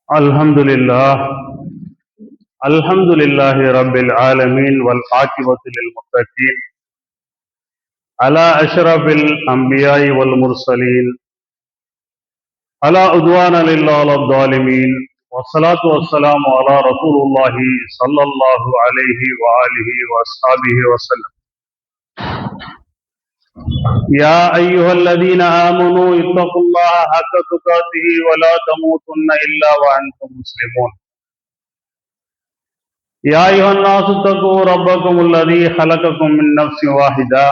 الحمد لله الحمد لله رب العالمين والعاقبة للمتقين على أشرف الأنبياء والمرسلين على عدوان لله على الظالمين والصلاة والسلام على رسول الله صلى الله عليه وآله وأصحابه وسلم. يا أيها الذين آمنوا اتقوا الله حق تقاته ولا تموتن إلا وأنتم مسلمون. يا أيها الناس اتقوا ربكم الذي خلقكم من نفس واحدة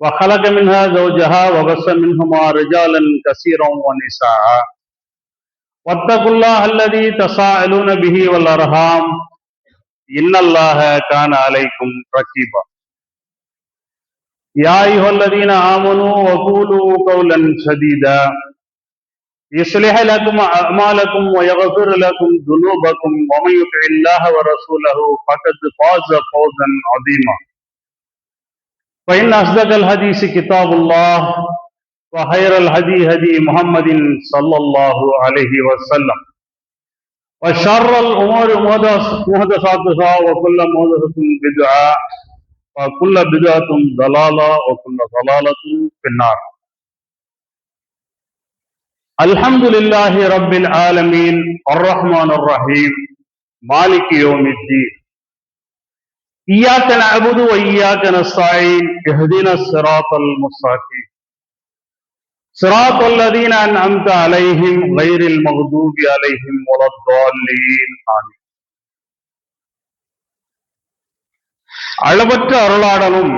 وخلق منها زوجها وبث منهما رجالا كثيرا ونساء واتقوا الله الذي تساءلون به والأرحام إن الله كان عليكم رقيبا. يا أيها الذين آمنوا وقولوا قولا سديدا يصلح لكم أعمالكم ويغفر لكم ذنوبكم ومن يطع الله ورسوله فقد فاز فوزا عظيما. فإن أصدق الحديث كتاب الله وخير الهدي هدي محمد صلى الله عليه وسلم وشر الأمور محدثاتها وكل محدثة بدعة وكل بدعة ضلالة وكل ضلالة في النار. الحمد لله رب العالمين الرحمن الرحيم مالك يوم الدين إياك نعبد وإياك نستعين اهدنا الصراط المستقيم صراط الذين أنعمت عليهم غير المغضوب عليهم ولا الضالين آمين. அளவற்ற அருளாளனும்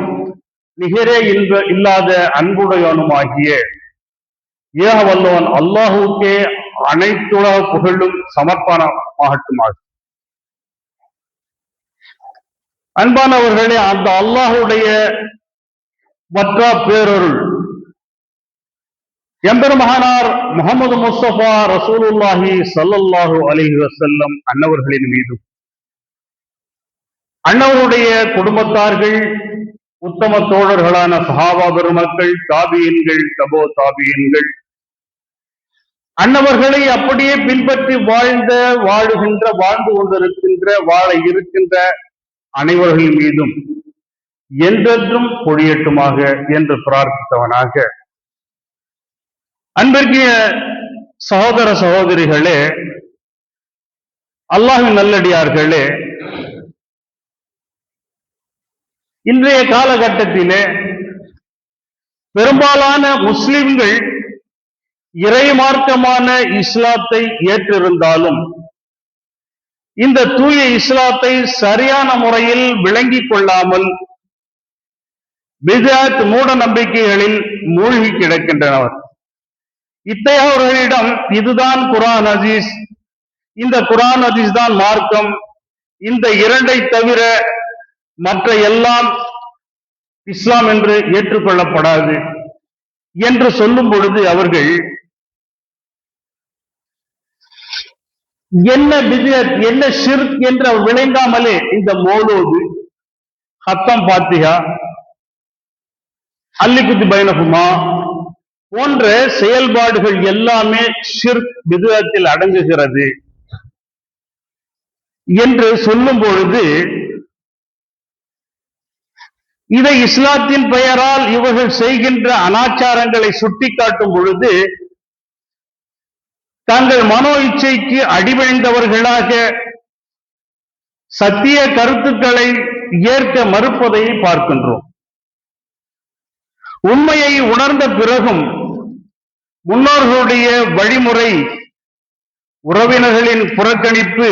நிகரே இல்லாத அன்புடையவனுமாகிய ஏக வல்லவன் அல்லாஹுக்கே அனைத்துலக புகழும் சமர்ப்பணமாகட்டுமாக. அன்பானவர்களே, அந்த அல்லாஹுடைய மற்ற பேரருள் எம்பெருமகனார் முஹம்மது முஸ்தபா ரசூலுல்லாஹி ஸல்லல்லாஹு அலைஹி வஸல்லம் அன்னவர்களின் மீதும் அன்னவருடைய குடும்பத்தார்கள் உத்தம தோழர்களான சஹாபா பெருமக்கள் தாபியன்கள் தபோ தாபியன்கள் அன்னவர்களை அப்படியே பின்பற்றி வாழ்ந்து கொண்டிருக்கின்ற வாழ இருக்கின்ற அனைவர்கள் மீதும் என்றென்றும் பொழியட்டுமாக என்று பிரார்த்தித்தவனாக, அன்பிற்கிய சகோதர சகோதரிகளே, அல்லாஹ்வின் நல்லடியார்களே, இன்றைய காலகட்டத்திலே பெரும்பாலான முஸ்லிம்கள் இறை மார்க்கமான இஸ்லாத்தை ஏற்றிருந்தாலும் இந்த தூய இஸ்லாத்தை சரியான முறையில் விளங்கிக் கொள்ளாமல் பித்அத் மூட நம்பிக்கைகளில் மூழ்கி கிடக்கின்றனர். இத்தகையவர்களிடம் இதுதான் குர்ஆன் ஹதீஸ், இந்த குர்ஆன் ஹதீஸ் தான் மார்க்கம், இந்த இரண்டை தவிர மற்ற எல்லாம் இஸ்லாம் என்று ஏற்றுக்கொள்ளப்படாது என்று சொல்லும் பொழுது அவர்கள் என்ன பித்அத் என்ன ஷிர்க் என்று அவர் விளங்காமலே இந்த மௌலூது, ஹத்தம் பாத்திஹா, அல்லிகுத்தி பைனஹுமா போன்ற செயல்பாடுகள் எல்லாமே ஷிர்க் பித்அத்தில் அடங்குகிறது என்று சொல்லும் பொழுது இதை இஸ்லாத்தின் பெயரால் இவர்கள் செய்கின்ற அனாச்சாரங்களை சுட்டிக்காட்டும் பொழுது தங்கள் மனோ இச்சைக்கு அடிபணிந்தவர்களாக சத்திய கருத்துக்களை ஏற்க மறுப்பதை பார்க்கின்றோம். உண்மையை உணர்ந்த பிறகும் முன்னோர்களுடைய வழிமுறை, உறவினர்களின் புறக்கணிப்பு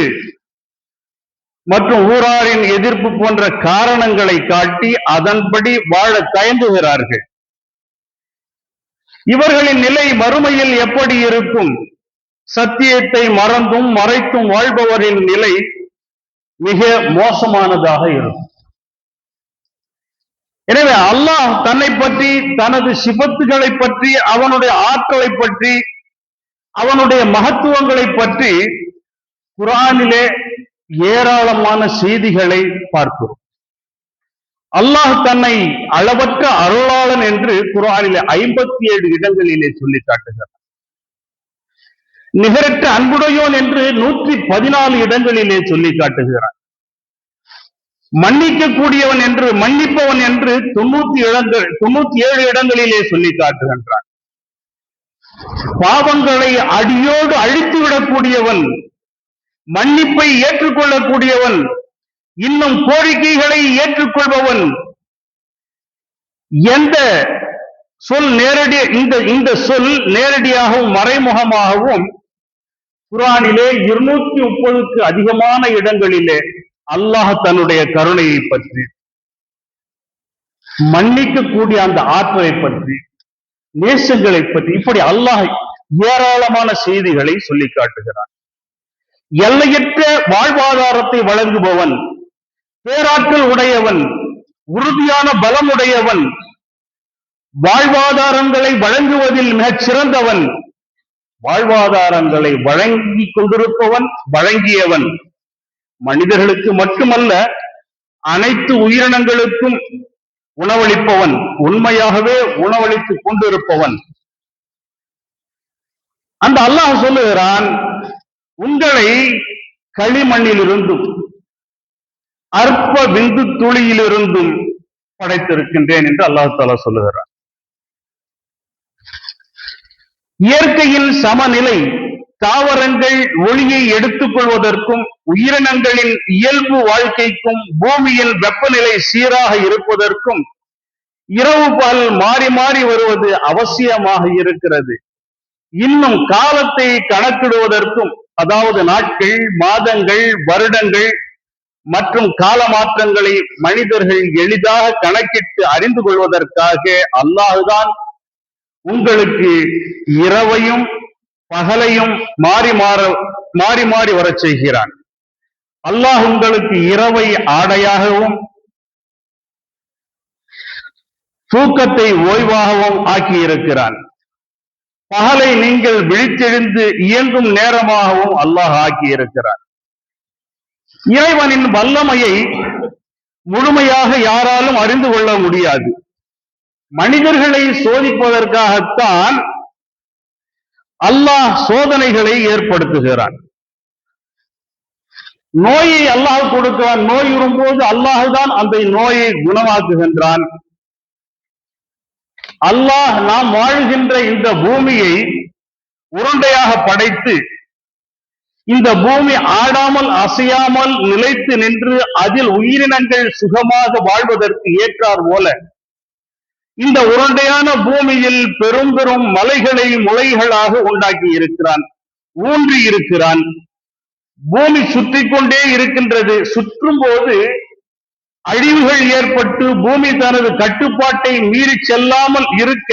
மற்றும் ஊராரின் எதிர்ப்பு போன்ற காரணங்களை காட்டி அதன்படி வாழ தயங்குகிறார்கள். இவர்களின் நிலை மறுமையில் எப்படி இருக்கும்? சத்தியத்தை மறந்தும் மறைத்தும் வாழ்பவரின் நிலை மிக மோசமானதாக இருக்கும். எனவே அல்லாஹ் தன்னை பற்றி, தனது சிபத்துகளை பற்றி, அவனுடைய ஆற்றலை பற்றி, அவனுடைய மகத்துவங்களை பற்றி குர்ஆனிலே ஏராளமான செய்திகளை பார்க்கிறோம். அல்லாஹ் தன்னை அளவற்ற அருளாளன் என்று குர்ஆனிலே 57 இடங்களிலே சொல்லி காட்டுகிறார். நிகரற்ற அன்புடையோன் என்று 114 இடங்களிலே சொல்லி காட்டுகிறான். மன்னிக்க கூடியவன் என்று, மன்னிப்பவன் என்று 97 இடங்களிலே சொல்லி காட்டுகின்றான். பாவங்களை அடியோடு அழித்துவிடக்கூடியவன், மன்னிப்பை ஏற்றுக்கொள்ளக்கூடியவன், இன்னும் கோரிக்கைகளை ஏற்றுக்கொள்பவன். எந்த சொல் இந்த சொல் நேரடியாகவும் மறைமுகமாகவும் குர்ஆனிலே 230க்கு அதிகமான இடங்களிலே அல்லாஹ் தன்னுடைய கருணையை பற்றி, மன்னிக்கக்கூடிய அந்த ஆற்றலை பற்றி, நேசங்களை பற்றி, இப்படி அல்லாஹ் ஏராளமான செய்திகளை சொல்லி காட்டுகிறான். எல்லையற்ற வாழ்வாதாரத்தை வழங்குபவன், பேராற்றல் உடையவன், உறுதியான பலம் உடையவன், வாழ்வாதாரங்களை வழங்குவதில் மிகச் சிறந்தவன், வாழ்வாதாரங்களை வழங்கி கொண்டிருப்பவன், வழங்கியவன், மனிதர்களுக்கு மட்டுமல்ல அனைத்து உயிரினங்களுக்கும் உணவளிப்பவன், உண்மையாகவே உணவளித்துக் கொண்டிருப்பவன். அந்த அல்லாஹ் சொல்லுகிறான், உங்களை களிமண்ணிலிருந்தும் அற்ப விந்து துளியிலிருந்தும் படைத்திருக்கின்றேன் என்று அல்லாஹ் தஆலா சொல்லுகிறான். இயற்கையின் சமநிலை, தாவரங்கள் ஒளியை எடுத்துக் கொள்வதற்கும், உயிரினங்களின் இயல்பு வாழ்க்கைக்கும், பூமியின் வெப்பநிலை சீராக இருப்பதற்கும் இரவு பகல் மாறி மாறி வருவது அவசியமாக இருக்கிறது. இன்னும் காலத்தை கணக்கிடுவதற்கும், அதாவது நாட்கள், மாதங்கள், வருடங்கள் மற்றும் கால மாற்றங்களை மனிதர்கள் எளிதாக கணக்கிட்டு அறிந்து கொள்வதற்காக அல்லாஹுதான் உங்களுக்கு இரவையும் பகலையும் மாறி மாறி வரச் செய்கிறான். அல்லாஹ் உங்களுக்கு இரவை ஆடையாகவும் தூக்கத்தை ஓய்வாகவும் ஆக்கி இருக்கிறான். பகலை நீங்கள் விழித்தெழுந்து இயங்கும் நேரமாகவும் அல்லாஹ் ஆக்கி இருக்கிறான். இறைவனின் வல்லமையை முழுமையாக யாராலும் அறிந்து கொள்ள முடியாது. மனிதர்களை சோதிப்பதற்காகத்தான் அல்லாஹ் சோதனைகளை ஏற்படுத்துகிறான். நோயை அல்லாஹ் கொடுக்கிறான். நோய் வரும்போது அல்லாஹுதான் அந்த நோயை குணமாக்குகின்றான். அல்லாஹ் நாம் வாழ்கின்ற இந்த பூமியை உருண்டையாக படைத்து, இந்த பூமி ஆடாமல் அசையாமல் நிலைத்து நின்று அதில் உயிரினங்கள் சுகமாக வாழ்வதற்கு ஏற்றார் போல இந்த உருண்டையான பூமியில் பெரும் பெரும் மலைகளை முளைகளாக உண்டாக்கி இருக்கிறான், ஊன்றி இருக்கிறான். பூமி சுற்றி கொண்டே இருக்கின்றது. சுற்றும் போது அழிவுகள் ஏற்பட்டு பூமி தனது கட்டுப்பாட்டை மீறி செல்லாமல் இருக்க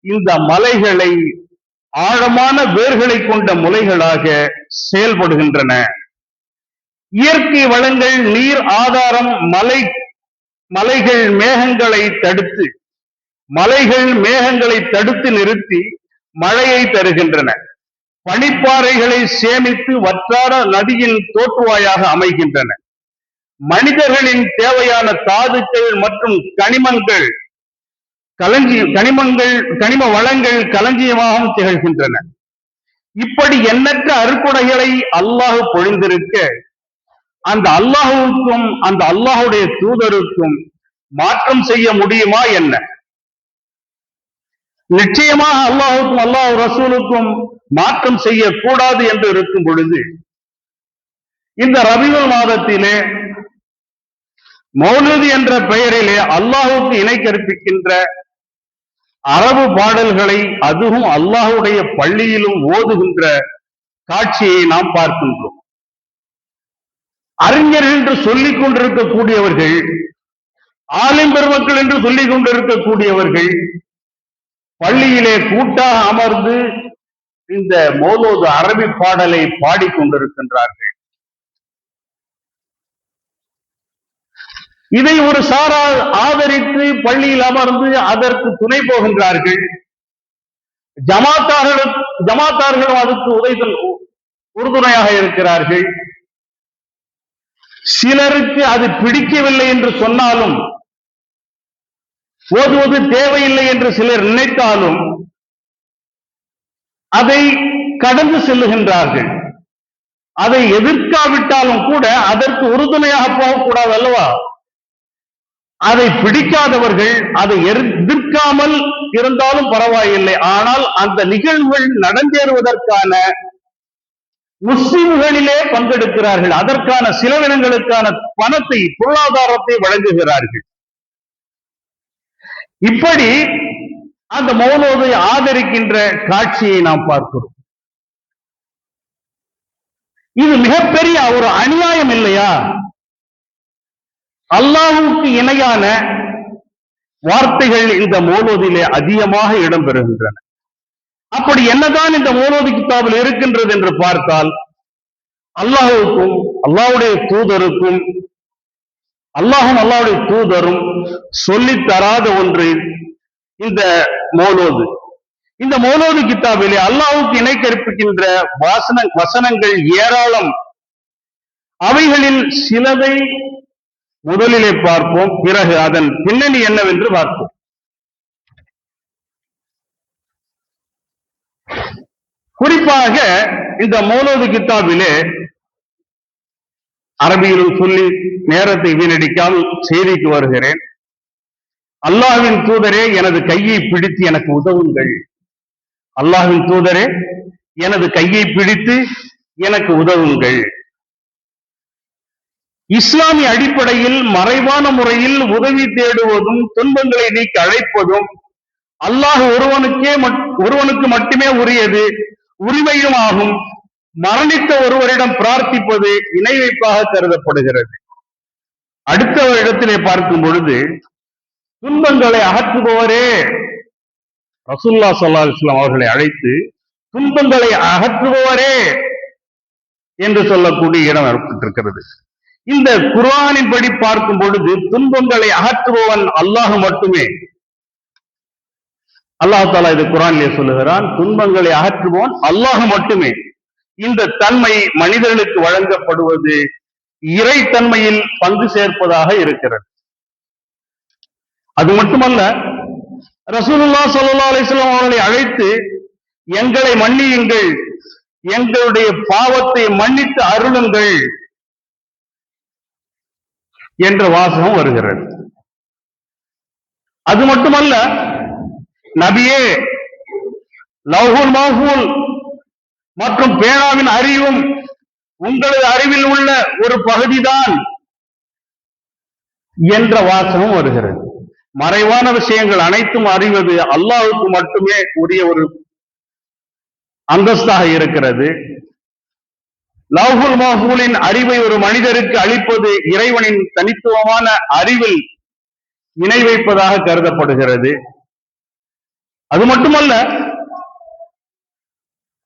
இந்த மலைகளை ஆழமான வேர்களை கொண்ட முளைகளாக செயல்படுகின்றன. இயற்கை வளங்கள், நீர் ஆதாரம், மலைகள் மேகங்களை தடுத்து நிறுத்தி மழையை தருகின்றன. பனிப்பாறைகளை சேமித்து வற்றாத நதியின் தோற்றுவாயாக அமைகின்றன. மனிதர்களின் தேவையான தாதுக்கள் மற்றும் கனிம வளங்கள் களஞ்சியமாகவும் திகழ்கின்றன. இப்படி எண்ணற்ற அருட்கொடைகளை அல்லாஹ் பொழிந்திருக்க, அந்த அல்லாஹுவுக்கும் அந்த அல்லாஹுடைய தூதருக்கும் மாற்றம் செய்ய முடியுமா என்ன? நிச்சயமாக அல்லாஹுக்கும் அல்லாஹ் ரசூலுக்கும் மாற்றம் செய்யக்கூடாது என்று இருக்கும் பொழுது, இந்த ரபியுல் மாதத்திலே மௌலிது என்ற பெயரிலே அல்லாஹுக்கு இணை கற்பிக்கின்ற அரபு பாடல்களை, அதுவும் அல்லாஹுடைய பள்ளியிலும் ஓதுகின்ற காட்சியை நாம் பார்க்கின்றோம். அறிஞர்கள் என்று சொல்லிக் கொண்டிருக்கக்கூடியவர்கள், ஆலிம் பெருமக்கள் என்று சொல்லிக் கொண்டிருக்கக்கூடியவர்கள் பள்ளியிலே கூட்டாக அமர்ந்து இந்த மௌலூது அரபி பாடலை பாடிக்கொண்டிருக்கின்றார்கள். இதை ஒரு சாரார் ஆதரித்து பள்ளியில் அமர்ந்து அதற்கு துணை போகின்றார்கள். ஜமாத்தார்களும் அதுக்கு உறுதுணையாக இருக்கிறார்கள். சிலருக்கு அது பிடிக்கவில்லை என்று சொன்னாலும், ஓதுவது தேவையில்லை என்று சிலர் நினைத்தாலும், அதை கடந்து செல்லுகின்றார்கள். அதை எதிர்க்காவிட்டாலும் கூட அதற்கு உறுதுணையாக போகக்கூடாது அல்லவா? அதை பிடிக்காதவர்கள் அதை எதிர்க்காமல் இருந்தாலும் பரவாயில்லை, ஆனால் அந்த நிகழ்வுகள் நடந்தேறுவதற்கான முஸ்லிம்களிலே பங்கெடுக்கிறார்கள், அதற்கான செலவினங்களுக்கான பணத்தை, பொருளாதாரத்தை வழங்குகிறார்கள். இப்படி அந்த மௌலூதை ஆதரிக்கின்ற காட்சியை நாம் பார்க்கிறோம். இது மிகப்பெரிய ஒரு அநியாயம் இல்லையா? அல்லாஹ்வுக்கு இணையான வார்த்தைகள் இந்த மௌலூதிலே அதிகமாக இடம்பெறுகின்றன. அப்படி என்னதான் இந்த மௌலூதி கிதாபில் இருக்கின்றது என்று பார்த்தால், அல்லாஹ்வுக்கும் அல்லாஹ்வுடைய தூதருக்கும் அல்லாஹும் அல்லாஹ்வுடைய தூதரும் சொல்லித் தராத ஒன்று இந்த மௌலூது. இந்த மௌலூது கிதாபிலே அல்லாஹ்வுக்கு இணை கற்பிக்கின்ற வசனங்கள் ஏராளம். அவைகளில் சிலதை முதலிலே பார்ப்போம், பிறகு அதன் பின்னணி என்னவென்று பார்ப்போம். குறிப்பாக இந்த மௌலூது கிதாபிலே அரபியிலும் சொல்லி நேரத்தை வீணடிக்காமல் செய்திக்கு வருகிறேன். அல்லாஹ்வின் தூதரே, எனது கையை பிடித்து எனக்கு உதவுங்கள். அல்லாஹ்வின் தூதரே, எனது கையை பிடித்து எனக்கு உதவுங்கள். இஸ்லாமிய அடிப்படையில் மறைவான முறையில் உதவி தேடுவதும் துன்பங்களை நீக்க அழைப்பதும் அல்லாஹ் ஒருவனுக்கு மட்டுமே உரியது, உரிமையும் ஆகும். மரணித்த ஒருவரிடம் பிரார்த்திப்பது இணை வைப்பாக கருதப்படுகிறது. அடுத்த இடத்திலே பார்க்கும் பொழுது, துன்பங்களை அகற்றுபவரே, ரசூலுல்லாஹ் ஸல்லல்லாஹு அலைஹி வஸல்லம் அவர்களை அழைத்து துன்பங்களை அகற்றுபவரே என்று சொல்லக்கூடிய இடம் ஏற்பட்டிருக்கிறது. இந்த குர்ஆனின் படி பார்க்கும் பொழுது துன்பங்களை அகற்றுபவன் அல்லாஹ் மட்டுமே. அல்லாஹ் தஆலா இது குர்ஆனிலே சொல்லுகிறான், துன்பங்களை அகற்றுபவன் அல்லாஹ் மட்டுமே. இந்த தன்மை மனிதர்களுக்கு வழங்கப்படுவது இறை தன்மையில் பங்கு சேர்ப்பதாக இருக்கிறது. அது மட்டுமல்ல, ரசூலுல்லாஹ் ஸல்லல்லாஹு அலைஹி வஸல்லம் அவர்களை அழைத்து எங்களை மன்னியுங்கள், எங்களுடைய பாவத்தை மன்னித்து அருளுங்கள் என்ற வாசகம் வருகிறது. அது மட்டுமல்ல, நபியே, லவ்ஹுல் மஹ்ஃபூல் மற்றும் பேனாவின் அறிவும் உங்களது அறிவில் உள்ள ஒரு பகுதிதான் என்ற வாசகம் வருகிறது. மறைவான விஷயங்கள் அனைத்தும் அறிவது அல்லாஹ்வுக்கு மட்டுமே உரிய ஒரு அந்தஸ்தாக இருக்கிறது. லவ்ஹுல் மஹ்ஃபூலின் அறிவை ஒரு மனிதருக்கு அளிப்பது இறைவனின் தனித்துவமான அறிவில் இணை வைப்பதாக கருதப்படுகிறது. அது மட்டுமல்ல,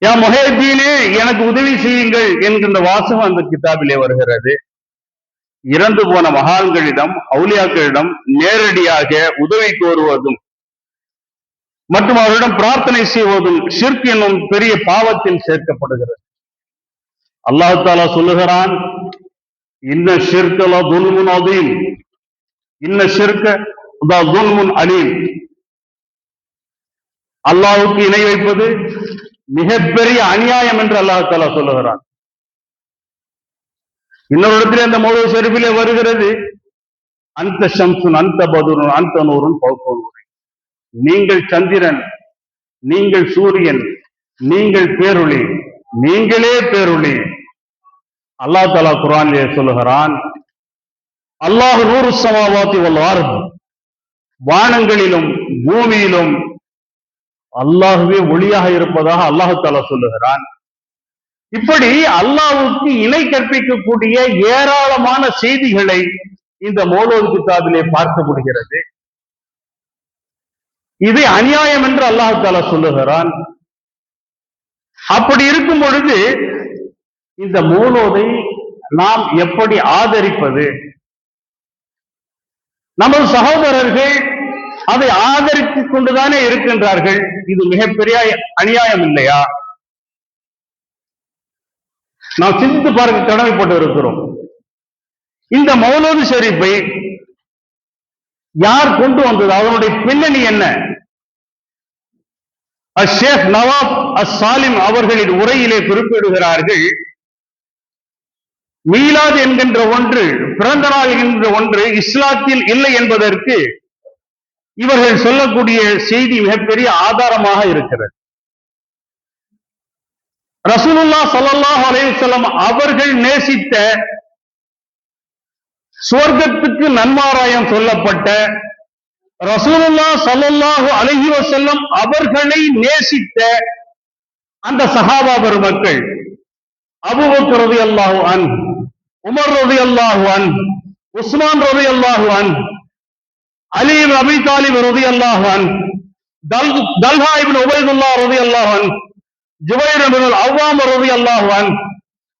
யா முஹைதீனே, எனக்கு உதவி செய்யுங்கள் என்கின்ற வாசகம் அந்த கிதாபிலே வருகிறது. இறந்து போன மகான்களிடம், அவுலியாக்களிடம் நேரடியாக உதவி கோருவதும் மற்றும் அவர்களிடம் பிரார்த்தனை செய்வதும் ஷிர்க் என்னும் பெரிய பாவத்தில் சேர்க்கப்படுகிறது. அல்லாஹ் தஆலா சொல்லுகிறான், இன்ன ஷிர்க லதுல்முன் அதீம், இன்ன ஷிர்க லதுல்முன் அலீம். அல்லாஹ்வுக்கு இணை வைப்பது மிகப்பெரிய அநியாயம் என்று அல்லாஹ் தஆலா சொல்லுகிறான். இன்னொரு இடத்திலே அந்த மௌலூது ஷரீஃபிலே வருகிறது, அந்த ஷம்சுன் அந்த பதுருன் அந்த நூறுன் ஃபௌக நூரி. நீங்கள் சந்திரன், நீங்கள் சூரியன், நீங்கள் பேரொளி, நீங்களே பேரொளி. அல்லாஹ் தஆலா குர்ஆனிலே சொல்லுகிறான், அல்லாஹ் நூறு ஸமாவாத்தி வல் அர்த், வானங்களிலும் பூமியிலும் அல்லாஹ்வே ஒளியாக இருப்பதாக அல்லாஹ் தஆலா சொல்லுகிறான். இப்படி அல்லாஹ்வுக்கு இணை கற்பிக்கக்கூடிய ஏராளமான செய்திகளை இந்த மௌலூது கிதாபிலே பார்க்க முடிகிறது. இது அநியாயம் என்று அல்லாஹ் தஆலா சொல்லுகிறான். அப்படி இருக்கும் பொழுது இந்த மௌலூதை நாம் எப்படி ஆதரிப்பது? நமது சகோதரர்கள் அதை ஆதரித்துக் கொண்டுதானே இருக்கின்றார்கள். இது மிகப்பெரிய அநியாயம் இல்லையா? நாம் சிந்தித்து பார்க்க கடமைப்பட்டு இருக்கிறோம். இந்த மௌலூது ஷரீஃபை யார் கொண்டு வந்தது? அதனுடைய பின்னணி என்ன? ஷேக் நவாப் அஸ்-சாலிம் அவர்களின் உரையிலே குறிப்பிடுகிறார்கள், மீலாது என்கின்ற ஒன்று, பிறந்த நாள் என்கின்ற ஒன்று இஸ்லாத்தில் இல்லை என்பதற்கு இவர்கள் சொல்லக்கூடிய செய்தி மிகப்பெரிய ஆதாரமாக இருக்கிறது. ரசூலுல்லாஹ் ஸல்லல்லாஹு அலைஹி வஸல்லம் அவர்கள் நேசித்த, சுவர்க்கத்துக்கு நன்மாராயம் சொல்லப்பட்ட, ரசூலுல்லாஹ் ஸல்லல்லாஹு அலைஹி வஸல்லம் அவர்களை நேசித்த அந்த சஹாபா பெருமக்கள், அபூபக்கர் ரலியல்லாஹு அன்ஹு, உமர் ரலியல்லாஹு அன்ஹு, உஸ்மான் ரலியல்லாஹு அன்ஹு, அலி இப்னு அபீ தாலிப் ரலியல்லாஹு அன்ஹு, தல்ஹா இப்னு உபைதுல்லாஹ் ரலியல்லாஹு அன்ஹு, ஜுபைர் இப்னு அவ்வாம் ரலியல்லாஹு அன்ஹு,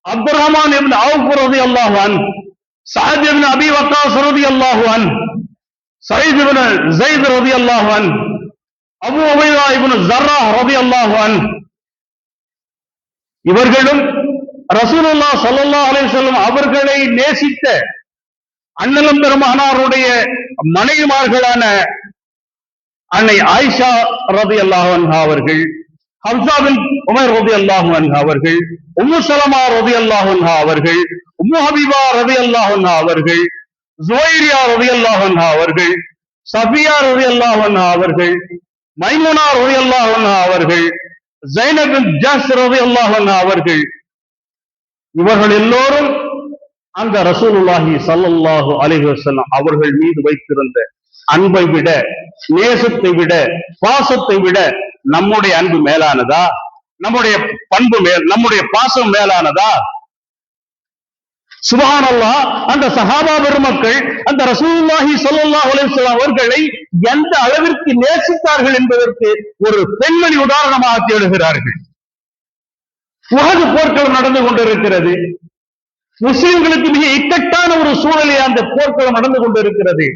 அப்துர் ரஹ்மான் இப்னு அவ்ஃப் ரலியல்லாஹு அன்ஹு, சஅத் இப்னு அபீ வக்காஸ் ரலியல்லாஹு அன்ஹு, சயீத் இப்னு ஸைத் ரலியல்லாஹு அன்ஹு, அபூ உபைதா இப்னு ஸர்ராஹ் ரலியல்லாஹு அன்ஹு, இவர்களும் ரசூலுல்லாஹ் ஸல்லல்லாஹு அலைஹி வஸல்லம் அவர்களை நேசித்த அண்ணலம் பெருமகனாருடைய மனைவிமார்களான அன்னை ஆயிஷா ரலியல்லாஹு அன்ஹா அவர்கள், ஹப்ஸா பின்த் உமைர் ரலியல்லாஹு அன்ஹா அவர்கள், உம்மு ஸலமா ரலியல்லாஹு அன்ஹா அவர்கள், உம்மு ஹபீபா ரலியல்லாஹு அன்ஹா அவர்கள், ஜுவைரியா ரலியல்லாஹு அன்ஹா அவர்கள், சஃபியா ரலியல்லாஹு அன்ஹா அவர்கள், மைமுனா ரலியல்லாஹு அன்ஹா அவர்கள், ஸைனப் பின்த் ஜஹ்ஷ் ரலியல்லாஹு அன்ஹா அவர்கள், இவர்கள் எல்லோரும் அந்த ரசூலுல்லாஹி ஸல்லல்லாஹு அலைஹி வஸல்லம் அவர்கள் மீது வைத்திருந்த அன்பை விட, நேசத்தை விட, பாசத்தை விட நம்முடைய அன்பு மேலானதா? நம்முடைய பண்பு நம்முடைய பாசம் மேலானதா? சுப்ஹானல்லாஹ். அந்த சஹாபா பெருமக்கள் அந்த ரசூலுல்லாஹி ஸல்லல்லாஹு அலைஹி வஸல்லம் அவர்களை எந்த அளவிற்கு நேசித்தார்கள் என்பதற்கு ஒரு பெண்மணி உதாரணமாக தேடுகிறார்கள். உஹது போர்க்களம் நடந்து கொண்டிருக்கிறது. முஸ்லிம்களுக்கு மிக இக்கட்டான ஒரு சூழலே அந்த போர்க்களம் நடந்து கொண்டிருக்கிறது.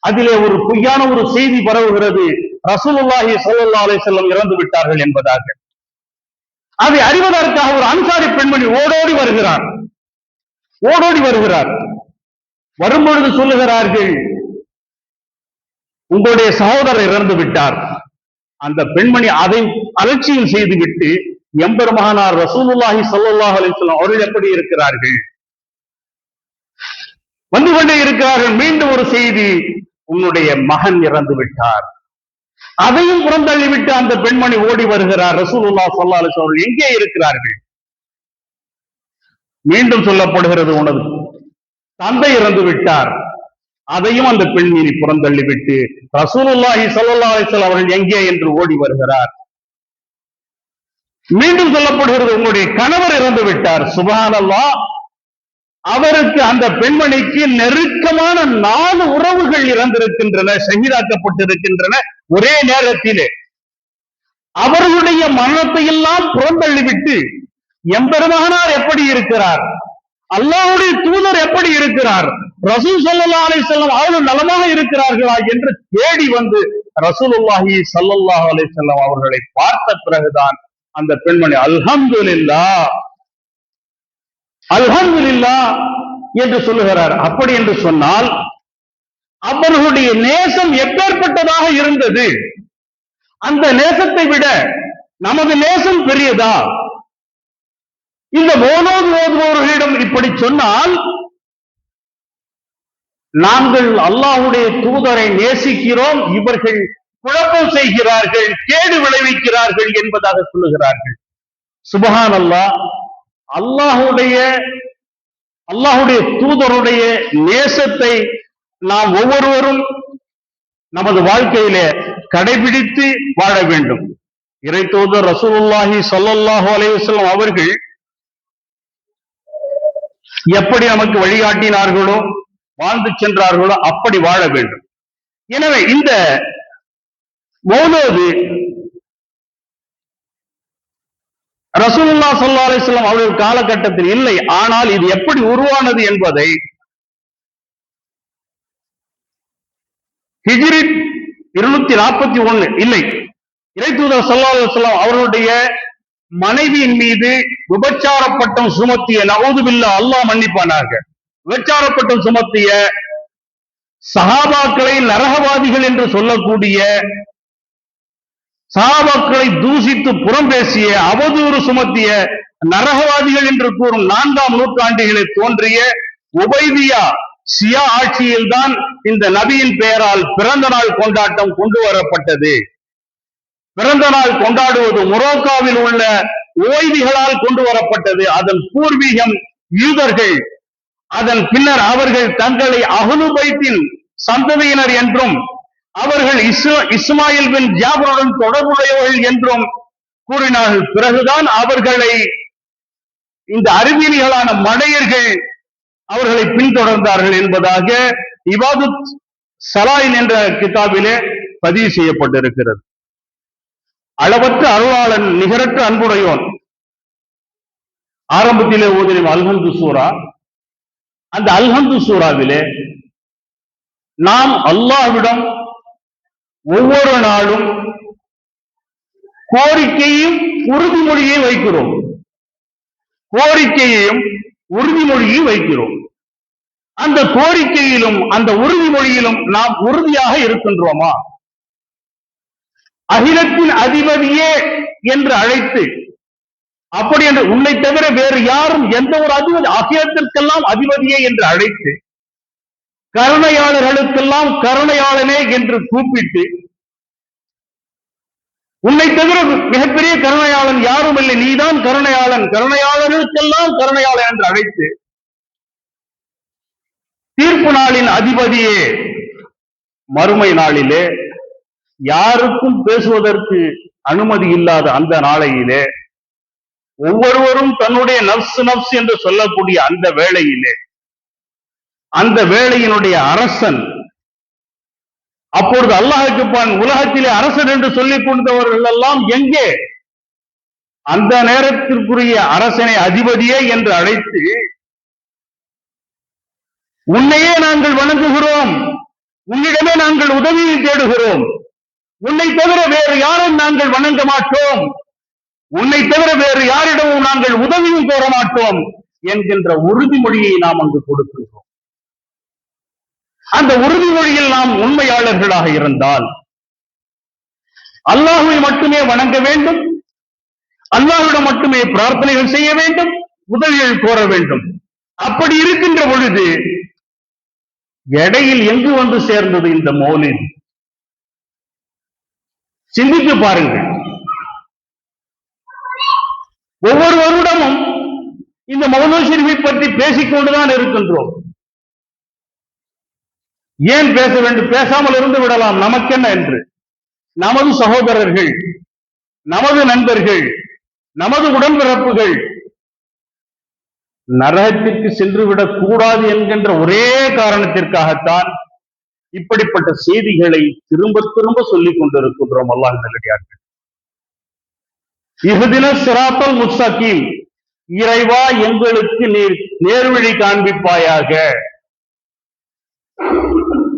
அதிலே ஒரு பொய்யான ஒரு செய்தி பரவுகிறது, ரசூலுல்லாஹி ஸல்லல்லாஹு அலைஹி வஸல்லம் இறந்து விட்டார்கள் என்பதாக. அதை அறிவதற்காக ஒரு அன்சாரி பெண்மணி ஓடோடி வருகிறார். வரும்பொழுது சொல்லுகிறார்கள், உங்களுடைய சகோதரர் இறந்து விட்டார். அந்த பெண்மணி அதை அலட்சியம் செய்துவிட்டு, எம்பெருமானார் ரசூலுல்லாஹி ஸல்லல்லாஹு அலைஹி வஸல்லம் அவர்கள் எப்படி இருக்கிறார்கள், வந்து கொண்டே இருக்கிறார்கள். மீண்டும் ஒரு செய்தி, உன்னுடைய மகன் இறந்து விட்டார். அதையும் புறந்தள்ளிவிட்டு அந்த பெண்மணி ஓடி வருகிறார். ரசூலுல்லாஹி ஸல்லல்லாஹு அலைஹி வஸல்லம் எங்கே இருக்கிறார்கள்? மீண்டும் சொல்லப்படுகிறது, உனது தந்தை இறந்து விட்டார். அதையும் அந்த பெண்மணி புறந்தள்ளிவிட்டு ரசூலுல்லாஹி ஸல்லல்லாஹு அலைஹி வஸல்லம் அவர்கள் எங்கே என்று ஓடி வருகிறார். மீண்டும் சொல்லப்படுகிறது, உங்களுடைய கணவர் இறந்து விட்டார். சுப்ஹானல்லாஹ். அவருக்கு, அந்த பெண்மணிக்கு நெருக்கமான 4 உறவுகள் இறந்திருக்கின்றன, ஷஹீதாக்கப்பட்டிருக்கின்றன. ஒரே நேரத்திலே அவர்களுடைய மரணத்தை எல்லாம் புறந்தள்ளிவிட்டு எம்பெருமானார் எப்படி இருக்கிறார், அல்லாஹ்வுடைய தூதர் எப்படி இருக்கிறார், ரசூல் ஸல்லல்லாஹு அலைஹி வஸல்லம் அவர்கள் நலமாக இருக்கிறார்களா என்று தேடி வந்து ரசூலுல்லாஹி ஸல்லல்லாஹு அலைஹி வஸல்லம் அவர்களை பார்த்த பிறகுதான் அந்த பெண்மணி அல்ஹம்துலில்லாஹ் அல்ஹம்துலில்லாஹ் என்று சொல்லுகிறார். அப்படி என்று சொன்னால் அவர்களுடைய நேசம் எப்பேற்பட்டதாக இருந்தது? அந்த நேசத்தை விட நமது நேசம் பெரியதா? இந்த ஓதுபவர்களிடம் இப்படி சொன்னால், நாங்கள் அல்லாஹ்வுடைய தூதரை நேசிக்கிறோம், இவர்கள் குழப்பம் செய்கிறார்கள், கேடு விளைவிக்கிறார்கள் என்பதாக சொல்லுகிறார்கள். சுப்ஹானல்லாஹ். அல்லாஹ்வுடைய தூதருடைய நேசத்தை நாம் ஒவ்வொருவரும் நமது வாழ்க்கையிலே கடைபிடித்து வாழ வேண்டும். இறை தூதர் ரசூலுல்லாஹி ஸல்லல்லாஹு அலைஹி வஸல்லம் அவர்கள் எப்படி நமக்கு வழிகாட்டினார்களோ, வாழ்ந்து சென்றார்களோ, அப்படி வாழ வேண்டும். எனவே இந்த மௌலூது ரசூலுல்லாஹி ஸல்லல்லாஹு அலைஹி வஸல்லம் அவர்கள் காலகட்டத்தில் இல்லை. ஆனால் இது எப்படி உருவானது என்பதை ஹிஜ்ரி 241 இல்லை, இறைத்தூதர் ஸல்லல்லாஹு அலைஹி வஸல்லம் அவர்களுடைய மனைவியின் மீது விபச்சார பட்டம் சுமத்திய, நஊது பில்லாஹ், அல்லாஹ் மன்னிப்பானாக, விபச்சார பட்டம் சுமத்திய சஹாபாக்களை நரகவாதிகள் என்று சொல்லக்கூடிய சஹாபாக்களை தூசித்து புறம் பேசிய, அவதூறு சுமத்திய, நரகவாதிகள் என்று கூறும் 4ஆம் நூற்றாண்டுகளில் தோன்றிய உபைதியா ஷியா ஆட்சியில்தான் இந்த நபியின் பெயரால் பிறந்த நாள் கொண்டாட்டம் கொண்டு வரப்பட்டது. பிறந்த நாள் கொண்டாடுவது மொரோக்காவில் உள்ள ஓய்திகளால் கொண்டு வரப்பட்டது. அதன் பூர்வீகம் யூதர்கள். அதன் பின்னர் அவர்கள் தங்களை அஹ்லு பைத்தின் சந்ததியினர் என்றும் அவர்கள் இஸ்மாயில் பின் ஜாபருடன் தொடர்புடையவர்கள் என்றும் கூறினார்கள். பிறகுதான் அவர்களை இந்த அறிவியலிகளான மடையர்கள் அவர்களை பின்தொடர்ந்தார்கள் என்பதாக இபாதுத் சலாயின் என்ற கிதாபிலே பதிவு செய்யப்பட்டிருக்கிறது. அளவற்ற அருளாளன், நிகரற்ற அன்புடையோன். ஆரம்பத்திலே ஓதின அல்ஹம்து சூரா. அந்த அல்ஹம்து சூராவிலே நாம் அல்லாஹ்விடம் ஒவ்வொரு நாளும் கோரிக்கையும் உறுதிமொழியை வைக்கிறோம். கோரிக்கையையும் உறுதிமொழியை வைக்கிறோம். அந்த கோரிக்கையிலும் அந்த உறுதிமொழியிலும் நாம் உறுதியாக இருக்கின்றோமா? அகிலத்தின் அதிபதியே என்று அழைத்து, அப்படி என்று உன்னை தவிர வேறு யாரும் எந்த ஒரு அதிபதி, அகிலத்திற்கெல்லாம் அதிபதியே என்று அழைத்து, கருணையாளர்களுக்கெல்லாம் கருணையாளனே என்று கூப்பிட்டு, உன்னை தவிர மிகப்பெரிய கருணையாளன் யாரும் இல்லை, நீதான் கருணையாளன், கருணையாளர்களுக்கெல்லாம் கருணையாளன் என்று அழைத்து, தீர்ப்பு நாளின் அதிபதியே, மறுமை நாளிலே யாருக்கும் பேசுவதற்கு அனுமதி இல்லாத அந்த நாளையிலே, ஒவ்வொருவரும் தன்னுடைய நப்சு நப்சு என்று சொல்லக்கூடிய அந்த வேளையிலே, அந்த வேளையினுடைய அரசன், அப்பொழுது அல்லாஹ்வுக்கு பான் உலகத்திலே அரசன் என்று சொல்லிக் கொண்டவர்கள் எல்லாம் எங்கே? அந்த நேரத்திற்குரிய அரசனை அதிபதியே என்று அழைத்து, உன்னையே நாங்கள் வணங்குகிறோம், உன்னிடமே நாங்கள் உதவியை தேடுகிறோம், உன்னை தவிர வேறு யாரும் நாங்கள் வணங்க மாட்டோம், உன்னை தவிர வேறு யாரிடமும் நாங்கள் உதவியும் கோர மாட்டோம் என்கின்ற உறுதிமொழியை நாம் அங்கு கொடுக்கிறோம். அந்த உறுதிமொழியில் நாம் உண்மையாளர்களாக இருந்தால் அல்லாஹ்வை மட்டுமே வணங்க வேண்டும், அல்லாஹ்விடம் மட்டுமே பிரார்த்தனைகள் செய்ய வேண்டும், உதவிகள் கோர வேண்டும். அப்படி இருக்கின்ற பொழுது இடையில் எங்கு வந்து சேர்ந்தது இந்த மௌலித்? சிந்தித்து பாருங்கள். ஒவ்வொரு வருடமும் இந்த மௌலூத் ஷரீஃபை பற்றி பேசிக்கொண்டுதான் இருக்கின்றோம். ஏன் பேச வேண்டும்? பேசாமல் இருந்து விடலாம், நமக்கென்ன என்று. நமது சகோதரர்கள், நமது நண்பர்கள், நமது உடன்பிறப்புகள் நரகத்திற்கு சென்று விடக் கூடாது என்கின்ற ஒரே காரணத்திற்காகத்தான் இப்படிப்பட்ட செய்திகளை திரும்ப திரும்ப சொல்லிக் கொண்டிருக்கின்றோம். அல்லாஹ் நல்லடியார்கள், இஹ்தின ஸிராத்தல் முஸ்தகீம், இறைவா எங்களுக்கு நீர் நேர்வழி காண்பிப்பாயாக.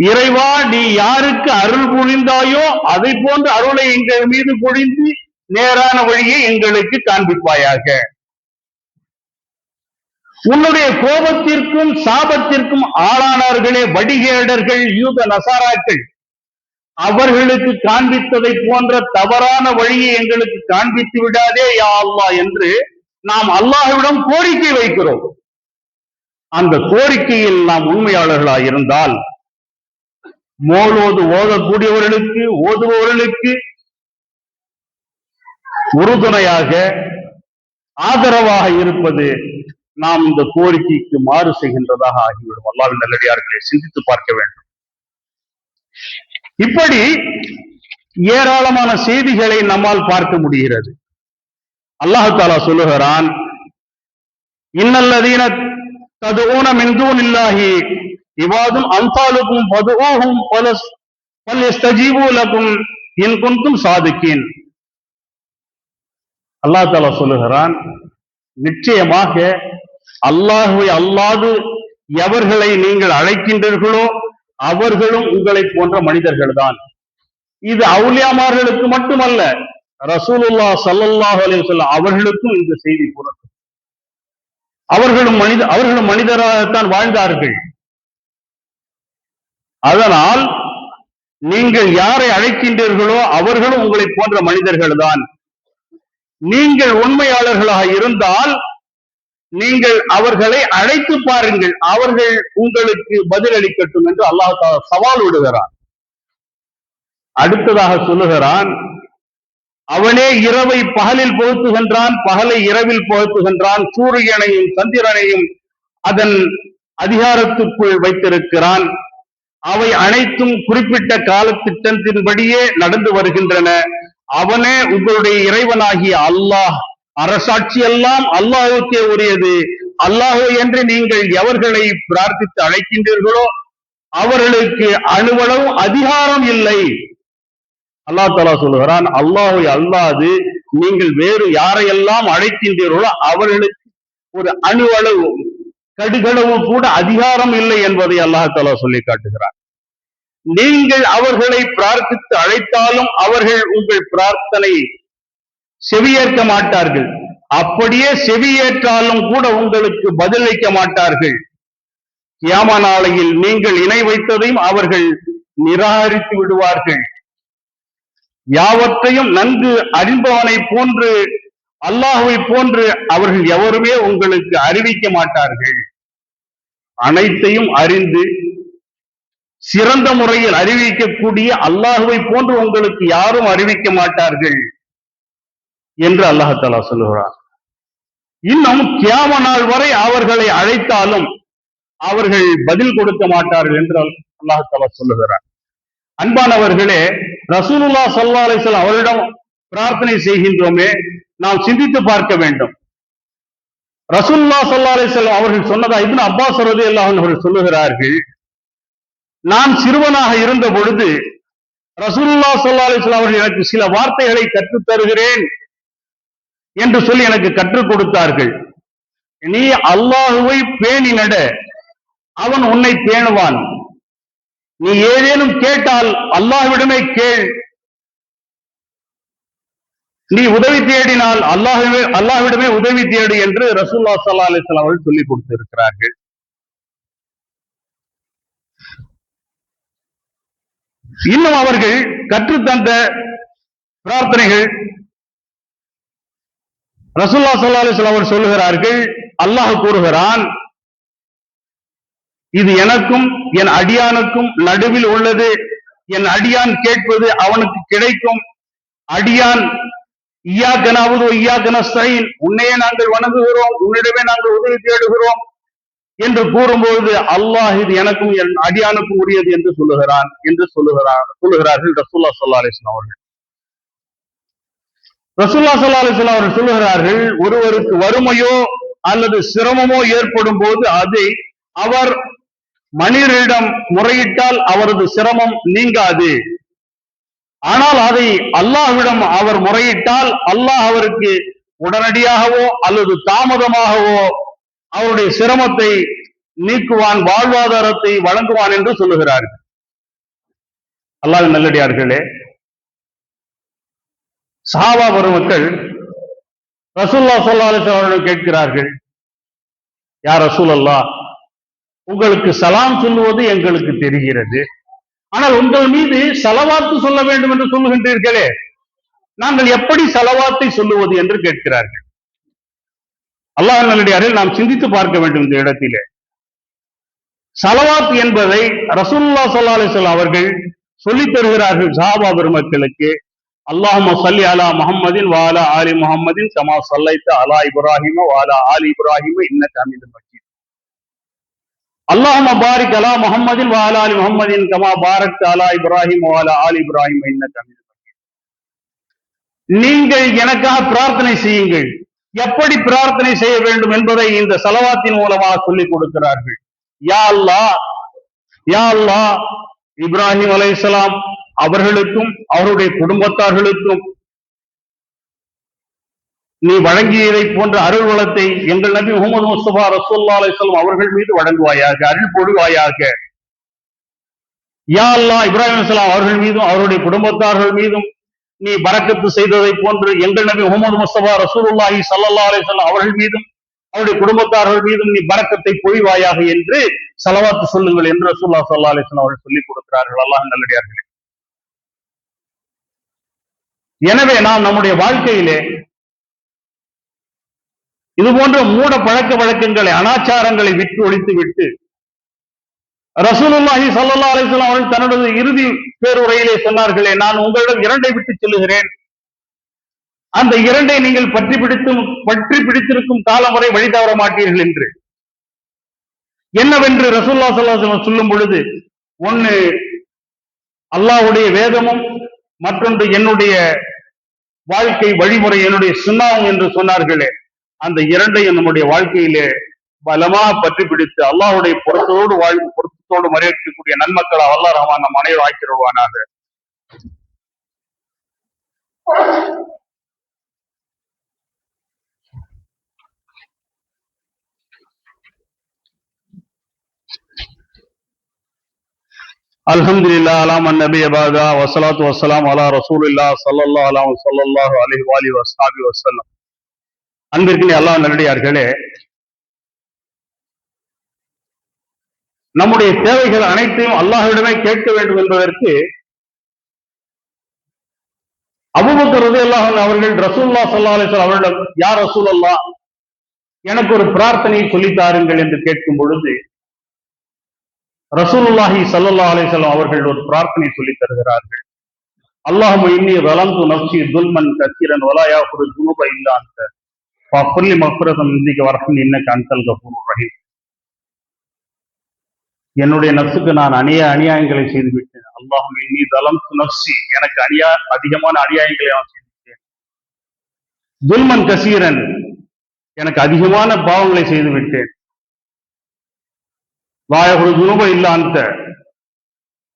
இறைவா நீ யாருக்கு அருள் புரிந்தாயோ அதை போன்ற அருளை எங்கள் மீது பொழிந்து நேரான வழியை எங்களுக்கு காண்பிப்பாயாக. உன்னுடைய கோபத்திற்கும் சாபத்திற்கும் ஆளானார்களே வடிகேடர்கள், யூத நசாராக்கள், அவர்களுக்கு காண்பித்ததை போன்ற தவறான வழியை எங்களுக்கு காண்பித்து விடாதே யா அல்லாஹ் என்று நாம் அல்லாஹ்விடம் கோரிக்கை வைக்கிறோம். அந்த கோரிக்கையில் நாம் உண்மையாளர்களாக இருந்தால் ஓதக்கூடியவர்களுக்கு, ஓதுபவர்களுக்கு உறுதுணையாக, ஆதரவாக இருப்பது நாம் இந்த கோரிக்கைக்கு மாறு செய்கின்றதாக ஆகிவிடும். அல்லாஹ்வின் நல்லடியார்களை சிந்தித்து பார்க்க வேண்டும். இப்படி ஏராளமான செய்திகளை நம்மால் பார்க்க முடிகிறது. அல்லாஹ் தஆலா சொல்லுகிறான், இன்னல்லதீன ததுஊன மின் தூனில்லாஹி இபாதுன் அம்சாலுக்கும் ஃபதுஊஹும் ஃபல்யஸ்தஜீபு லக்கும் இன் குன்தும் சாதிகீன். அல்லாஹ் தஆலா சொல்லுகிறான், நிச்சயமாக அல்லாஹ்வை அல்லாது எவர்களை நீங்கள் அழைக்கின்றீர்களோ அவர்களும் உங்களை போன்ற மனிதர்கள் தான். இது அவுலியாமார்களுக்கு மட்டுமல்ல, ரசூலுல்லாஹ் ஸல்லல்லாஹு அலைஹி வஸல்லம் அவர்களுக்கும் இந்த செய்தி பொருந்தும். அவர்களும் மனிதராகத்தான் வாழ்ந்தார்கள். அதனால் நீங்கள் யாரை அழைக்கின்றீர்களோ அவர்களும் உங்களை போன்ற மனிதர்கள் தான். நீங்கள் உண்மையாளர்களாக இருந்தால் நீங்கள் அவர்களை அழைத்து பாருங்கள், அவர்கள் உங்களுக்கு பதிலளிக்கட்டும் என்று அல்லாஹ் தஆலா சவால் விடுகிறான். அடுத்ததாக சொல்லுகிறான், அவனே இரவை பகலில் புகுத்துகின்றான், பகலை இரவில் புகுத்துகின்றான், சூரியனையும் சந்திரனையும் அதன் அதிகாரத்துக்குள் வைத்திருக்கிறான். அவை அனைத்தும் குறிப்பிட்ட காலத்திட்டத்தின்படியே நடந்து வருகின்றன. அவனே உங்களுடைய இறைவனாகிய அல்லாஹ். அரசாட்சி எல்லாம் அல்லாஹ்வுக்கே உரியது. அல்லாஹ் என்று நீங்கள் எவர்களை பிரார்த்தித்து அழைக்கின்றீர்களோ அவர்களுக்கு அணுவளவு அதிகாரம் இல்லை. அல்லாஹ் தஆலா சொல்லுகிறான், அல்லாஹ்வை அல்லாது நீங்கள் வேறு யாரையெல்லாம் அழைக்கின்றீர்களோ அவர்களுக்கு ஒரு அணுவளவு கடுகளவு கூட அதிகாரம் இல்லை என்பதை அல்லாஹ் தஆலா சொல்லி காட்டுகிறார். நீங்கள் அவர்களை பிரார்த்தித்து அழைத்தாலும் அவர்கள் உங்கள் பிரார்த்தனை செவியேற்க மாட்டார்கள். அப்படியே செவியேற்றாலும் கூட உங்களுக்கு பதிலளிக்க மாட்டார்கள். கியாம நாளையில் நீங்கள் இணை வைத்ததையும் அவர்கள் நிராகரித்து விடுவார்கள். யாவற்றையும் நன்கு அறிந்தவனை போன்று அல்லாஹ்வை போன்று அவர்கள் எவருமே உங்களுக்கு அறிவிக்க மாட்டார்கள். அனைத்தையும் அறிந்து சிறந்த முறையில் அறிவிக்கக்கூடிய அல்லாஹ்வை போன்று உங்களுக்கு யாரும் அறிவிக்க மாட்டார்கள் என்று அல்லாஹ் தஆலா சொல்லுகிறார். இன்னும் கியாம நாள் வரை அவர்களை அழைத்தாலும் அவர்கள் பதில் கொடுக்க மாட்டார்கள் என்று அல்லாஹ் தஆலா சொல்லுகிறார். அன்பானவர்களே, ரசூலுல்லாஹ் ஸல்லல்லாஹு அலைஹி வஸல்லம் அவரிடம் பிரார்த்தனை செய்கின்றோமே, நாம் சிந்தித்து பார்க்க வேண்டும். ரசூலுல்லாஹ் ஸல்லல்லாஹு அலைஹி வஸல்லம் அவர்கள் சொன்னதா இப்னு அப்பாஸ் ரலியல்லாஹு அன்ஹு அவர்கள் சொல்லுகிறார்கள், நான் சிறுவனாக இருந்த பொழுது ரசூலுல்லாஹ் ஸல்லல்லாஹு அலைஹி வஸல்லம் அவர்கள் எனக்கு சில வார்த்தைகளை கற்றுத் தருகிறேன் என்று சொல்லி எனக்கு கற்றுக் கொடுத்தார்கள். நீ அல்லாஹ்வை பேணி நட, அவன் உன்னை பேணுவான். நீ ஏதேனும் கேட்டால் அல்லாஹ்விடமே கேள். நீ உதவி தேடினால் அல்லாஹ்விடமே உதவி தேடு என்று ரசூலுல்லாஹ் ஸல்லல்லாஹு அலைஹி வஸல்லம் அவர்கள் சொல்லிக் கொடுத்திருக்கிறார்கள். இன்னும் அவர்கள் கற்றுத்தந்த பிரார்த்தனைகள் ரசூலுல்லாஹ் ஸல்லல்லாஹு அலைஹி வஸல்லம் அவர்கள் சொல்லுகிறார்கள், அல்லாஹ் கூறுகிறான், இது எனக்கும் என் அடியானுக்கும் நடுவில் உள்ளது. என் அடியான் கேட்பது அவனுக்கு கிடைக்கும். அடியான் இய்யாக நஅபுது வ இய்யாக நஸ்தஈன், உன்னையே நாங்கள் வணங்குகிறோம், உன்னிடமே நாங்கள் உதவி தேடுகிறோம் என்று கூறும்போது அல்லாஹ் இது எனக்கும் என் அடியானுக்கும் உரியது என்று சொல்லுகிறான் என்று சொல்லுகிறார்கள் ரசூலுல்லாஹ் ஸல்லல்லாஹு அலைஹி வஸல்லம் அவர்கள். ரசூலுல்லாஹ் ஸல்லல்லாஹு அலைஹி வஸல்லம் அவர்கள் சொல்லுகிறார்கள், ஒருவருக்கு வறுமையோ அல்லது சிரமமோ ஏற்படும் போது அதை அவர் மனிதரிடம் முறையிட்டால் அவரது சிரமம் நீங்காது. ஆனால் அதை அல்லாஹ்விடம் அவர் முறையிட்டால் அல்லாஹ் அவருக்கு உடனடியாகவோ அல்லது தாமதமாகவோ அவருடைய சிரமத்தை நீக்குவான், வாழ்வாதாரத்தை வழங்குவான் என்று சொல்லுகிறார்கள். அல்லாஹ்வின் நல்லடியார்களே, சஹாபா பெருமக்கள் ரசூலுல்லாஹ் ஸல்லல்லாஹு அலைஹி வஸல்லம் அவர்களிடம் கேட்கிறார்கள், யா ரசூலல்லாஹ், உங்களுக்கு சலாம் சொல்லுவது எங்களுக்கு தெரிகிறது, ஆனால் உங்கள் மீது ஸலவாத்து சொல்ல வேண்டும் என்று சொல்லுகின்றீர்களே, நாங்கள் எப்படி ஸலவாத்தை சொல்லுவது என்று கேட்கிறார்கள். அல்லாஹ்வின் நல்லடியார்களே, நாம் சிந்தித்து பார்க்க வேண்டும் இந்த இடத்திலே. ஸலவாத் என்பதை ரசூலுல்லாஹ் ஸல்லல்லாஹு அலைஹி வஸல்லம் அவர்கள் சொல்லித் தருகிறார்கள் சஹாபா பெருமக்களுக்கு. அல்லாஹும்ம ஸல்லி அலா முஹம்மதின் வ அலா ஆலி முஹம்மதின் கமா ஸல்லைத அலா இப்ராஹீம வ அலா ஆலி இப்ராஹீம இன்னக ஹமீதும் மஜீத். அல்லாஹும்ம பாரிக் அலா முஹம்மதின் வ அலா ஆலி முஹம்மதின் கமா பாரக்த அலா இப்ராஹீம வ அலா ஆலி இப்ராஹீம இன்னக ஹமீதும் மஜீத். நீங்கள் எனக்காக பிரார்த்தனை செய்யுங்கள். எப்படி பிரார்த்தனை செய்ய வேண்டும் என்பதை இந்த ஸலவாத்தின் மூலமாக சொல்லிக் கொடுக்கிறார்கள். யா அல்லாஹ், யா அல்லாஹ், இப்ராஹிம் அலைஹிஸ்ஸலாம் அவர்களுக்கும் அவருடைய குடும்பத்தார்களுக்கும் நீ வழங்கியதை போன்ற அருள் வளத்தை எங்கள் நபி முஹம்மது முஸ்தபா ரசூலுல்லாஹி அலைஹி வஸல்லம் அவர்கள் மீது வழங்குவாயாக, அருள் பொழிவாயாக. யா அல்லாஹ், இப்ராஹிம் அலைஹிஸ்ஸலாம் அவர்கள் மீதும் அவருடைய குடும்பத்தார்கள் மீதும் நீ பரக்கத்து செய்ததை போன்று எங்கள் நபி முஹம்மது முஸ்தபா ரசூலுல்லாஹி ஸல்லல்லாஹு அலைஹி வஸல்லம் அவர்கள் மீதும் அவருடைய குடும்பத்தார்கள் மீதும் நீ பரக்கத்தை பொழிவாயாக என்று ஸலவாத் சொல்லுங்கள் என்று ரசூலுல்லாஹி ஸல்லல்லாஹு அலைஹி வஸல்லம் அவர்கள் சொல்லிக் கொடுக்கிறார்கள். அல்லாஹ்வின் நல்லடியார்களே, எனவே நாம் நம்முடைய வாழ்க்கையிலே இது போன்ற மூட பழக்க வழக்கங்களை, அனாச்சாரங்களை விட்டு ஒழித்து விட்டு ரசூலுல்லாஹி ஸல்லல்லாஹு அலைஹி வஸல்லம் அவர்கள் தன்னுடைய இறுதி பேருரையிலே சொன்னார்களே, நான் உங்களிடம் இரண்டை விட்டு சொல்லுகிறேன், அந்த இரண்டை நீங்கள் பற்றி பிடித்திருக்கும் காலம் வரை வழி தவற மாட்டீர்கள் என்று. என்னவென்று ரசூலுல்லாஹி ஸல்லல்லாஹு அலைஹி வஸல்லம் சொல்லும் பொழுது, ஒன்னு அல்லாஹ்வுடைய வேதமும், மற்றொன்று என்னுடைய வாழ்க்கை வழிமுறை, என்னுடைய சுன்னாவும் என்று சொன்னார்களே, அந்த இரண்டையும் நம்முடைய வாழ்க்கையிலே பலமாக பற்றி பிடித்து அல்லாஹ்வுடைய பொருத்தத்தோடு வாழ்வு, பொருத்தத்தோடு மறைக்கக்கூடிய நன்மக்களை அல்லாஹ் ரஹ்மான் நம் அனைவரும் ஆக்கிடுவானாக. அல்ஹம்துலில்லாஹ் அலா மன் நபிய பஅதா வஸ்ஸலாத்து வஸ்ஸலாம் அலா ரசூலில்லாஹ் ஸல்லல்லாஹு அலைஹி வஸல்லம். அன்பிற்குரிய அல்லாஹ் நல்லடியார்களே, நம்முடைய தேவைகள் அனைத்தையும் அல்லாஹ்விடமே கேட்க வேண்டும் என்பதற்கு அபூபக்கர் ரலியல்லாஹு அன்ஹு அவர்கள் ரசூலுல்லாஹ் ஸல்லல்லாஹு அலைஹி வஸல்லம் அவரிடம், யா ரசூலல்லாஹ், எனக்கு ஒரு பிரார்த்தனையை சொல்லித் தாருங்கள் என்று கேட்கும் பொழுது ரசூலுல்லாஹி ஸல்லல்லாஹு அலைஹி வஸல்லம் அவர்கள் ஒரு பிரார்த்தனை சொல்லித் தருகிறார்கள். அல்லாஹும்ம இன்னி ஸலம்து நஃப்ஸி ஸுல்மன் கஸீரன் வலா யாஃபிரு ஸுனூப இல்லா அன்த ஃபஃபிர்லி மக்ஃபிரத்தன் மின் இன்திக வர்ஹம்னி இன்னக அன்தல் கஃபூருர் ரஹீம். என்னுடைய நஃப்ஸுக்கு நான் அநியாயங்களை செய்து விட்டேன். அல்லாஹும்ம இன்னி ஸலம்து நஃப்ஸி, எனக்கு அதிகமான அநியாயங்களை நான் செய்து விட்டேன். ஸுல்மன் கஸீரன், எனக்கு அதிகமான பாவங்களை செய்து விட்டேன். லா யஃபிரு ஸுனூப இல்லா அன்த,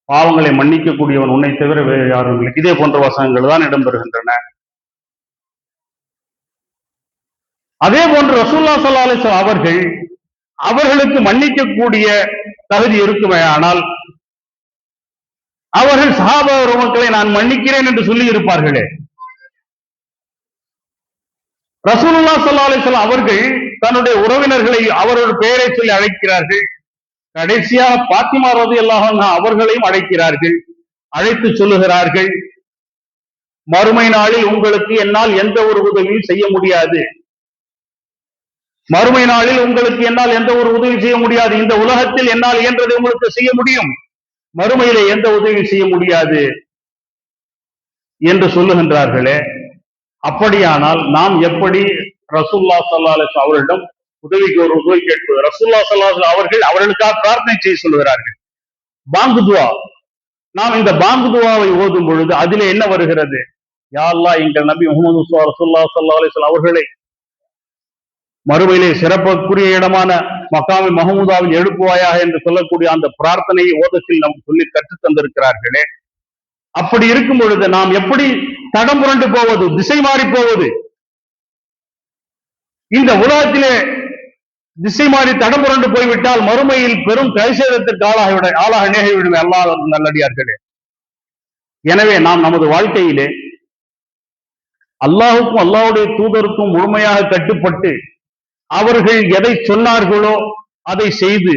பாவங்களை மன்னிக்கக்கூடியவன் உன்னை தவிர வேறு யாரும் இல்லை. இதே போன்ற வசனங்கள் தான் இடம்பெறுகின்றன. அதே போன்று ரசூலுல்லாஹி ஸல்லல்லாஹு அலைஹி வஸல்லம் அவர்களுக்கு மன்னிக்கக்கூடிய தகுதி இருக்குமே, ஆனால் அவர்கள் சஹாபா பெருமக்களை நான் மன்னிக்கிறேன் என்று சொல்லி இருப்பார்களே. ரசூலுல்லாஹி ஸல்லல்லாஹு அலைஹி வஸல்லம் அவர்கள் தன்னுடைய உறவினர்களை அவரோட பெயரை சொல்லி அழைக்கிறார்கள். கடைசியாக பாத்திமா ரலியல்லாஹு அன்ஹா அவர்களையும் அழைக்கிறார்கள். அழைத்து சொல்லுகிறார்கள், மறுமை நாளில் உங்களுக்கு என்னால் எந்த ஒரு உதவியும் செய்ய முடியாது. மறுமை நாளில் உங்களுக்கு என்னால் எந்த ஒரு உதவி செய்ய முடியாது. இந்த உலகத்தில் என்னால் இயன்றதை உங்களுக்கு செய்ய முடியும், மறுமையிலே எந்த உதவி செய்ய முடியாது என்று சொல்லுகின்றார்களே. அப்படியானால் நாம் எப்படி ரசூலுல்லாஹி ஸல்லல்லாஹு அலைஹி வஸல்லம் அவர்களிடம் உதவிக்கு ஒரு உதவி கேட்பது? ரசூலுல்லாஹி ஸல்லல்லாஹு அலைஹி வஸல்லம் அவர்கள் அவர்களுக்காக பிரார்த்தனை செய்ய சொல்லுகிறார்கள். பாங்கு துவா, நாம் இந்த பாங்கு துவாவை ஓதும் பொழுது அதிலே என்ன வருகிறது? யா அல்லாஹ், எங்கள் நபி முஹம்மது ரசூலுல்லாஹி ஸல்லல்லாஹு அலைஹி வஸல்லம் அவர்களை மறுமையிலே சிறப்புக்குரிய இடமான மகாமி மஹமூதாவில் எழுப்புவாயாக என்று சொல்லக்கூடிய அந்த பிரார்த்தனையை ஓதத்தில் நமக்கு சொல்லி கற்றுத் தந்திருக்கிறார்களே. அப்படி இருக்கும் பொழுது நாம் எப்படி தடம் புரண்டு போவது, திசை மாறி போவது? இந்த உலகத்திலே திசை மாறி தடம் புரண்டு போய்விட்டால் மறுமையில் பெரும் கைசேதத்திற்கு ஆளாக நேகிவிடும் அல்லாஹ் நல்லடியார்களே. எனவே நாம் நமது வாழ்க்கையிலே அல்லாஹுக்கும் அல்லாஹ்வுடைய தூதருக்கும் முழுமையாக கட்டுப்பட்டு அவர்கள் எதை சொன்னார்களோ அதை செய்து,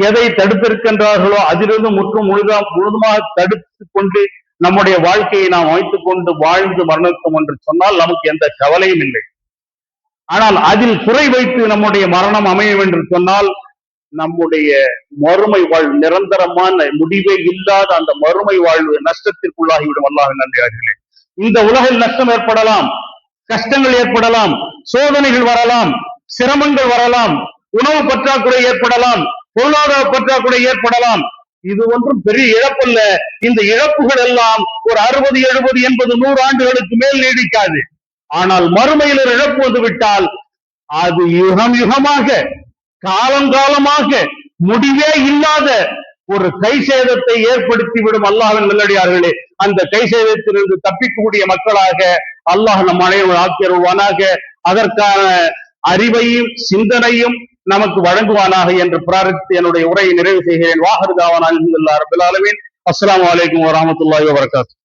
எதை தடுத்திருக்கின்றார்களோ அதிலிருந்து முழுதுமாக தடுத்து கொண்டு நம்முடைய வாழ்க்கையை நாம் அமைத்துக் கொண்டு வாழ்ந்து மரணித்தோம் என்று சொன்னால் நமக்கு எந்த கவலையும் இல்லை. ஆனால் அதில் குறை வைத்து நம்முடைய மரணம் அமையும் என்று சொன்னால் நம்முடைய மறுமை வாழ்வு, நிரந்தரமான முடிவே இல்லாத அந்த மறுமை வாழ்வு நஷ்டத்திற்குள்ளாகிவிடும். அல்லாஹ் நல்லடியார்களே, இந்த உலகில் நஷ்டம் ஏற்படலாம், கஷ்டங்கள் ஏற்படலாம், சோதனைகள் வரலாம், சிரமங்கள் வரலாம், உணவு பற்றாக்குறை ஏற்படலாம், பொருளாதார பற்றாக்குறை ஏற்படலாம். இது ஒன்றும் பெரிய இழப்பல்ல. இந்த இழப்புகள் எல்லாம் ஒரு 60, 70, 80, 100 ஆண்டுகளுக்கு மேல் நீடிக்காது. ஆனால் மறுமையில் ஒரு இழப்பு வந்து விட்டால் அது யுகம் யுகமாக, காலங்காலமாக முடிவே இல்லாத ஒரு கை சேதத்தை ஏற்படுத்திவிடும். அல்லாஹ்வின் நல்லடியார்களே, அந்த கை சேதத்திலிருந்து தப்பிக்கக்கூடிய மக்களாக அல்லாஹ் நம் அனைவரும் ஆக்கியருவானாக. அதற்கான அறிவையும் சிந்தனையும் நமக்கு வழங்குவானாக என்று பிரார்த்தித்து என்னுடைய உரையை நிறைவு செய்கிறேன். வாஹிரு தாவானா அல்ஹம்துலில்லாஹி ரப்பில் ஆலமீன். அஸ்ஸலாமு அலைக்கும் வரஹ்மத்துல்லாஹி வபரகாத்துஹு.